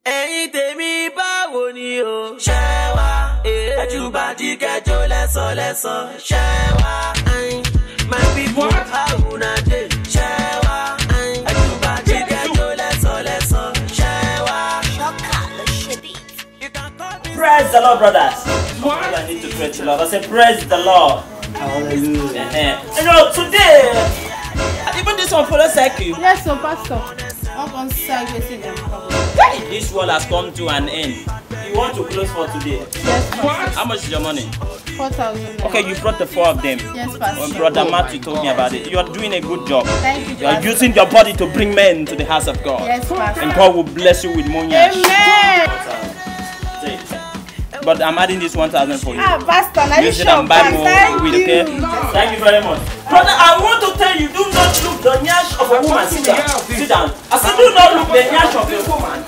Ẹ̀yin tèmi báwo ni o? Ṣé wá? Ẹjúbàdí kẹjọ lẹ́sọ̀ ṣé wá? My people how una dey? Ṣé wá? Ẹjúbàdí kẹjọ lẹ́sọ̀ ṣé wá? Praise the Lord, brothers. What? I need to praise the Lord. I say praise the Lord. Hallelujah. You know, today, even this one follow cycle. Yes, so pastor. I'm going to say them. This world has come to an end. You want to close for today? Yes, pastor. How much is your money? 4,000. Okay, you brought the 4 of them. Yes, pastor. Brother Matthew told me about it. You are doing a good job. Thank you, You are pastor. using your body to bring men to the house of God. Yes, pastor. And God will bless you with money. Amen. But I'm adding this 1,000 for you. Ah, pastor, now you Use it sure, and buy more thank with, you. okay? Thank you very much. Brother, I want to tell you, do not look the nyash of a woman. Sit down. Sit down. I said, do not look the nyash of a woman.